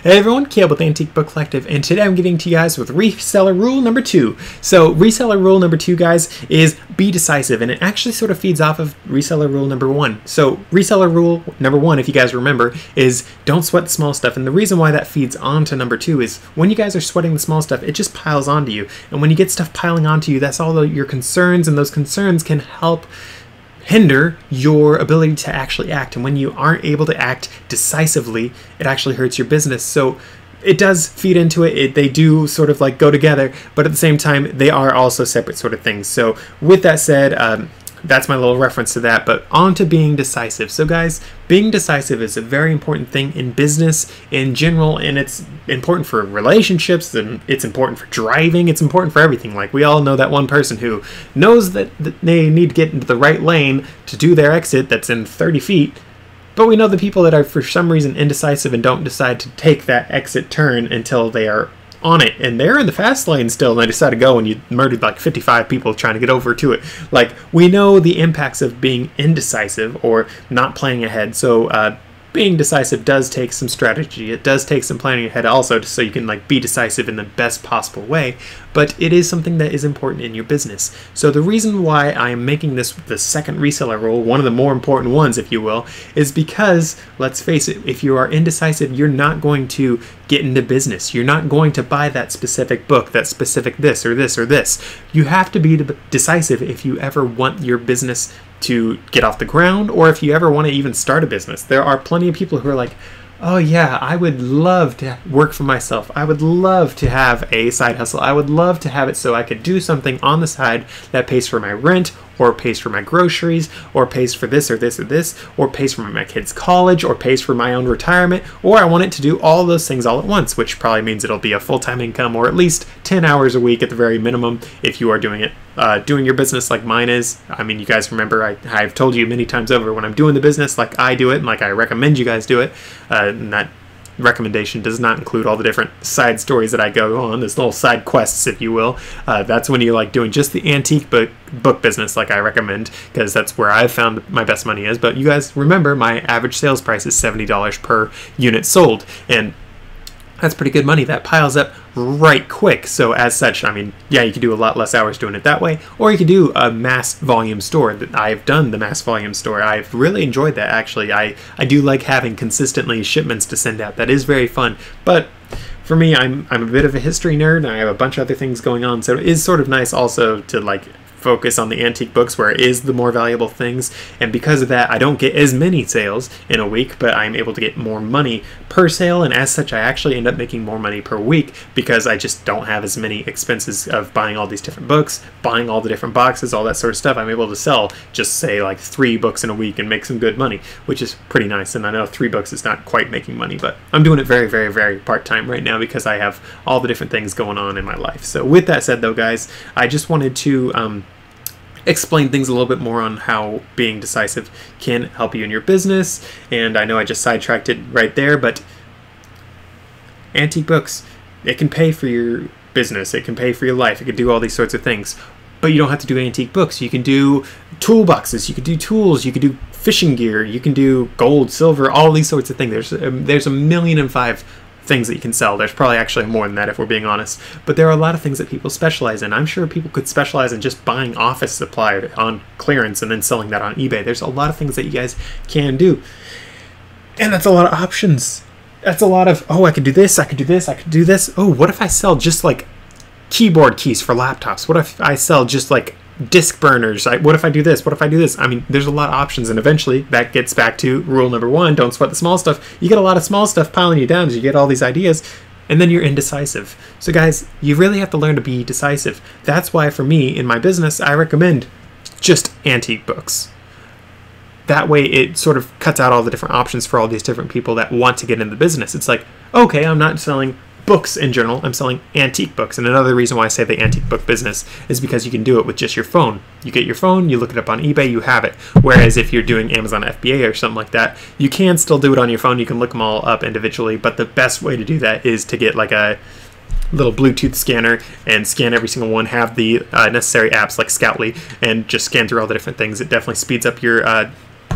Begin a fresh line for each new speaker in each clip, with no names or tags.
Hey everyone, Caleb with Antique Book Collective, and today I'm getting to you guys with reseller rule number 2. So reseller rule number 2, guys, is be decisive, and it actually sort of feeds off of reseller rule number 1. So reseller rule number 1, if you guys remember, is don't sweat the small stuff, and the reason why that feeds on to number 2 is when you guys are sweating the small stuff, it just piles onto you, and when you get stuff piling onto you, that's all your concerns, and those concerns can help hinder your ability to actually act. And when you aren't able to act decisively, it actually hurts your business. So it does feed into it. They do sort of like go together, but at the same time, they are also separate sort of things. So with that said, that's my little reference to that, but on to being decisive. So guys, being decisive is a very important thing in business in general, and it's important for relationships, and it's important for driving, it's important for everything. Like, we all know that one person who knows that they need to get into the right lane to do their exit that's in 30 feet, but we know the people that are for some reason indecisive and don't decide to take that exit turn until they are on it, and they're in the fast lane still, and they decide to go, and you murdered like 55 people trying to get over to it. Like, we know the impacts of being indecisive or not planning ahead. So being decisive does take some strategy. It does take some planning ahead also, so you can like be decisive in the best possible way, but it is something that is important in your business. So the reason why I am making this the second reseller rule, one of the more important ones, if you will, is because, let's face it, if you are indecisive, you're not going to get into business. You're not going to buy that specific book, that specific this or this or this. You have to be decisive if you ever want your business to get off the ground, or if you ever want to even start a business. There are plenty of people who are like, oh yeah, I would love to work for myself. I would love to have a side hustle. I would love to have it so I could do something on the side that pays for my rent, or pays for my groceries, or pays for this or this or this, or pays for my kids' college, or pays for my own retirement, or I want it to do all those things all at once, which probably means it'll be a full-time income, or at least 10 hours a week at the very minimum if you are doing it. Doing your business like mine is, I mean, you guys remember, I've told you many times over, when I'm doing the business like I do it, and like I recommend you guys do it, and that recommendation does not include all the different side stories that I go on, this little side quests, if you will. That's when you like doing just the antique book business like I recommend, because that's where I've found my best money is. But you guys remember, my average sales price is $70 per unit sold, and that's pretty good money. That piles up right quick. So as such, I mean, yeah, you could do a lot less hours doing it that way, or you could do a mass volume store. I've done the mass volume store. I've really enjoyed that, actually. I do like having consistently shipments to send out. That is very fun. But for me, I'm a bit of a history nerd, and I have a bunch of other things going on, so it is sort of nice also to like focus on the antique books where it is the more valuable things. And because of that, I don't get as many sales in a week, but I'm able to get more money per sale, and as such I actually end up making more money per week because I just don't have as many expenses of buying all these different books, buying all the different boxes, all that sort of stuff. I'm able to sell just say like 3 books in a week and make some good money, which is pretty nice. And I know 3 books is not quite making money, but I'm doing it very, very, very part-time right now because I have all the different things going on in my life. So with that said though, guys, I just wanted to explain things a little bit more on how being decisive can help you in your business. And I know I just sidetracked it right there, but antique books, it can pay for your business, it can pay for your life, it can do all these sorts of things. But you don't have to do antique books. You can do toolboxes, you can do tools, you can do fishing gear, you can do gold, silver, all these sorts of things. There's a million and 5 things that you can sell. There's probably actually more than that if we're being honest, but there are a lot of things that people specialize in. I'm sure people could specialize in just buying office supply on clearance and then selling that on eBay. There's a lot of things that you guys can do, and that's a lot of options. That's a lot of, oh, I could do this, I could do this, I could do this. Oh, what if I sell just like keyboard keys for laptops? What if I sell just like disc burners? What if I do this? What if I do this? I mean, there's a lot of options, and eventually that gets back to rule number 1, don't sweat the small stuff. You get a lot of small stuff piling you down as you get all these ideas, and then you're indecisive. So guys, you really have to learn to be decisive. That's why for me, in my business, I recommend just antique books. That way it sort of cuts out all the different options for all these different people that want to get into the business. It's like, okay, I'm not selling books in general, I'm selling antique books. And another reason why I say the antique book business is because you can do it with just your phone. You get your phone, you look it up on eBay, you have it. Whereas if you're doing Amazon FBA or something like that, you can still do it on your phone. You can look them all up individually, but the best way to do that is to get like a little Bluetooth scanner and scan every single one, have the necessary apps like Scoutly, and just scan through all the different things. It definitely speeds up your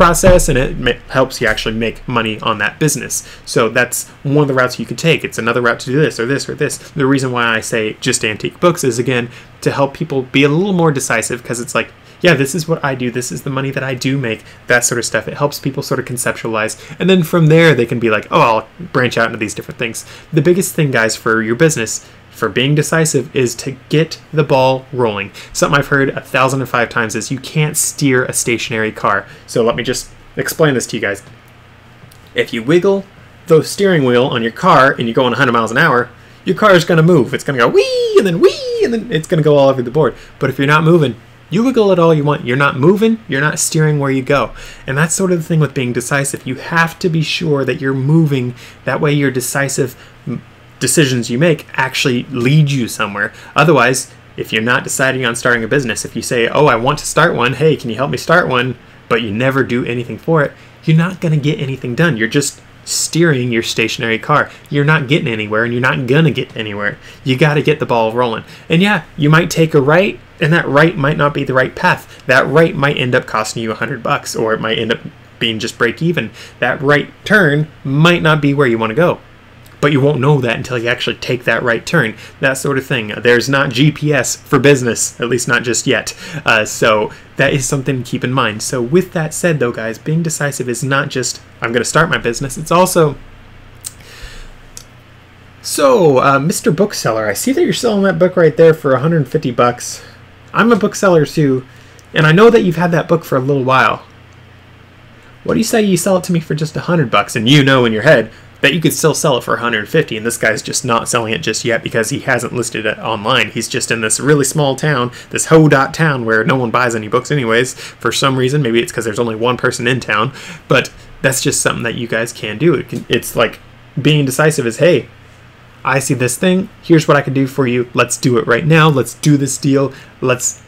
process, and it helps you actually make money on that business. So that's one of the routes you could take. It's another route to do this or this or this. The reason why I say just antique books is, again, to help people be a little more decisive, because it's like, yeah, this is what I do, this is the money that I do make, that sort of stuff. It helps people sort of conceptualize, and then from there they can be like, oh, I'll branch out into these different things. The biggest thing, guys, for your business, for being decisive, is to get the ball rolling. Something I've heard 1,005 times is you can't steer a stationary car. So let me just explain this to you guys. If you wiggle the steering wheel on your car and you're going 100 miles an hour, your car is going to move. It's going to go wee, and then it's going to go all over the board. But if you're not moving, you wiggle it all you want. You're not moving, you're not steering where you go. And that's sort of the thing with being decisive. You have to be sure that you're moving. That way your decisive decisions you make actually lead you somewhere. Otherwise, if you're not deciding on starting a business, if you say, oh, I want to start one, hey, can you help me start one? But you never do anything for it, you're not going to get anything done. You're just steering your stationary car. You're not getting anywhere, and you're not going to get anywhere. You got to get the ball rolling. And yeah, you might take a right, and that right might not be the right path. That right might end up costing you $100, or it might end up being just break even. That right turn might not be where you want to go, but you won't know that until you actually take that right turn, that sort of thing. There's not GPS for business, at least not just yet. So that is something to keep in mind. So with that said, though, guys, being decisive is not just, I'm going to start my business. It's also, so Mr. Bookseller, I see that you're selling that book right there for $150. I'm a bookseller too, and I know that you've had that book for a little while. What do you say you sell it to me for just $100? And you know in your head that you could still sell it for $150, and this guy's just not selling it just yet because he hasn't listed it online. He's just in this really small town, this ho-dot town where no one buys any books anyways, for some reason. Maybe it's because there's only one person in town, but that's just something that you guys can do. It's like being decisive is, hey, I see this thing, here's what I can do for you, let's do it right now, let's do this deal, let's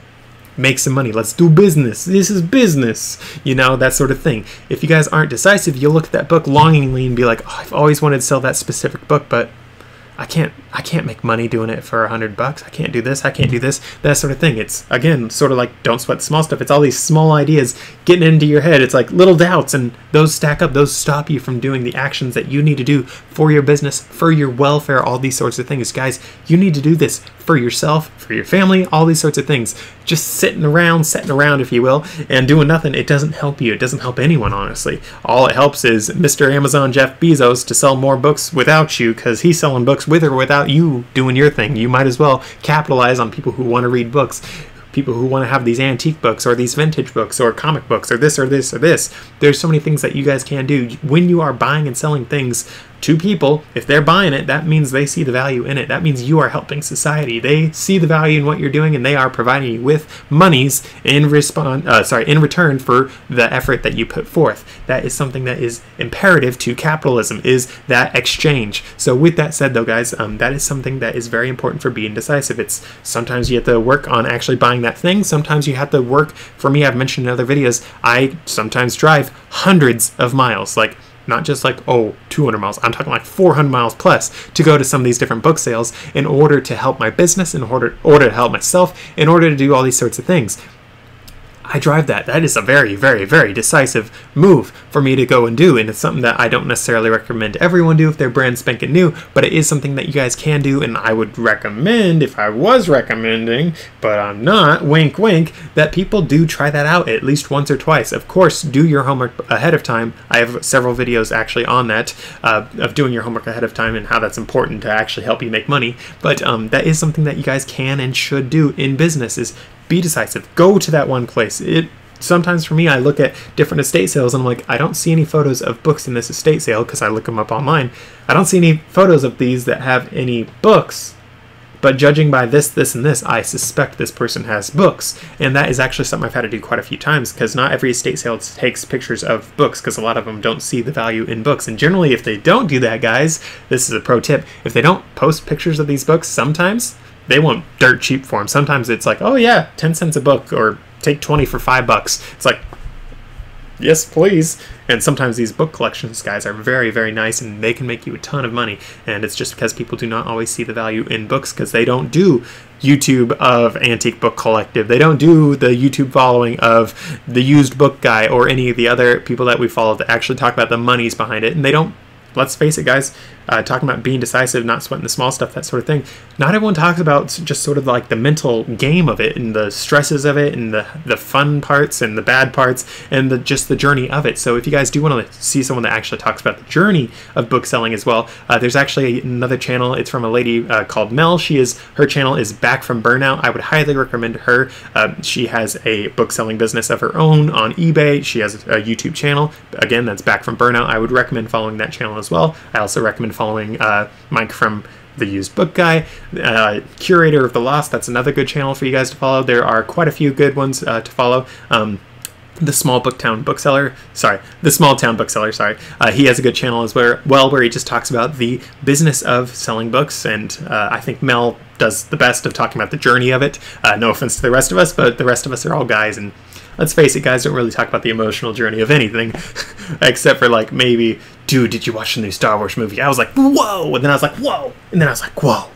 make some money, let's do business, this is business, you know, that sort of thing. If you guys aren't decisive, you'll look at that book longingly and be like, oh, I've always wanted to sell that specific book, but I can't make money doing it for $100. I can't do this, I can't do this, that sort of thing. It's, again, sort of like don't sweat the small stuff. It's all these small ideas getting into your head. It's like little doubts, and those stack up, those stop you from doing the actions that you need to do for your business, for your welfare, all these sorts of things. Guys, you need to do this for yourself, for your family, all these sorts of things. Just setting around, if you will, and doing nothing, it doesn't help you. It doesn't help anyone, honestly. All it helps is Mr. Amazon Jeff Bezos to sell more books without you, because he's selling books with or without you doing your thing. You might as well capitalize on people who want to read books, people who want to have these antique books or these vintage books or comic books or this or this or this. There's so many things that you guys can do. When you are buying and selling things to people, if they're buying it, that means they see the value in it. That means you are helping society. They see the value in what you're doing, and they are providing you with monies in return for the effort that you put forth. That is something that is imperative to capitalism, is that exchange. So with that said, though, guys, that is something that is very important for being decisive. It's sometimes you have to work on actually buying that thing. Sometimes you have to work, for me, I've mentioned in other videos, I sometimes drive hundreds of miles, like not just like, 200 miles. I'm talking like 400 miles plus to go to some of these different book sales in order to help my business, in order to help myself, in order to do all these sorts of things. I drive that. That is a very, very, very decisive move for me to go and do, and it's something that I don't necessarily recommend everyone do if they're brand spanking new, but it is something that you guys can do, and I would recommend, if I was recommending, but I'm not, wink wink, that people do try that out at least once or twice. Of course, do your homework ahead of time. I have several videos actually on that, of doing your homework ahead of time and how that's important to actually help you make money, but that is something that you guys can and should do in business, is be decisive. Go to that one place. Sometimes for me, I look at different estate sales and I'm like, I don't see any photos of books in this estate sale, because I look them up online. I don't see any photos of these that have any books, but judging by this, and this, I suspect this person has books. And that is actually something I've had to do quite a few times, because not every estate sale takes pictures of books, because a lot of them don't see the value in books. And generally, if they don't do that, guys, this is a pro tip, if they don't post pictures of these books, sometimes they want dirt cheap for them. Sometimes it's like, oh yeah, 10 cents a book, or take 20 for $5. It's like, yes, please. And sometimes these book collections guys are very, very nice, and they can make you a ton of money. And it's just because people do not always see the value in books, because they don't do YouTube of Antique Book Collective. They don't do the YouTube following of the Used Book Guy or any of the other people that we follow that actually talk about the monies behind it. And they don't, let's face it, guys, talking about being decisive, not sweating the small stuff, that sort of thing. Not everyone talks about just sort of like the mental game of it and the stresses of it and the fun parts and the bad parts and just the journey of it. So if you guys do want to see someone that actually talks about the journey of book selling as well, there's actually another channel. It's from a lady called Mel. Her channel is Back from Burnout. I would highly recommend her. She has a book selling business of her own on eBay. She has a YouTube channel. Again, that's Back from Burnout. I would recommend following that channel as well. I also recommend following Mike from the Used Book Guy, Curator of the Lost. That's another good channel for you guys to follow. There are quite a few good ones to follow. The Small Town Bookseller, sorry. He has a good channel as well, where he just talks about the business of selling books, and I think Mel does the best of talking about the journey of it. No offense to the rest of us, but the rest of us are all guys, and let's face it, guys don't really talk about the emotional journey of anything, except for like maybe, dude, did you watch the new Star Wars movie? I was like, whoa, and then I was like, whoa, and then I was like, whoa.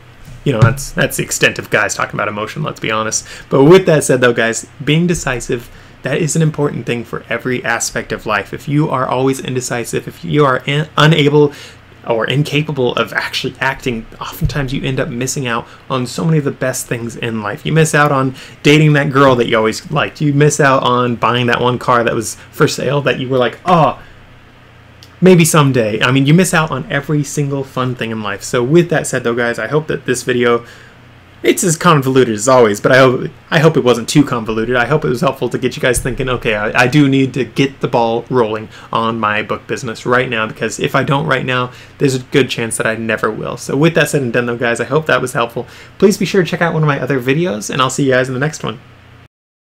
You know, that's the extent of guys talking about emotion, let's be honest. But with that said, though, guys, being decisive, that is an important thing for every aspect of life. If you are always indecisive, if you are unable or incapable of actually acting, oftentimes you end up missing out on so many of the best things in life. You miss out on dating that girl that you always liked. You miss out on buying that one car that was for sale that you were like, oh, maybe someday. I mean, you miss out on every single fun thing in life. So with that said, though, guys, I hope that this video, it's as convoluted as always, but I hope it wasn't too convoluted. I hope it was helpful to get you guys thinking, okay, I do need to get the ball rolling on my book business right now, because if I don't right now, there's a good chance that I never will. So with that said and done, though, guys, I hope that was helpful. Please be sure to check out one of my other videos, and I'll see you guys in the next one.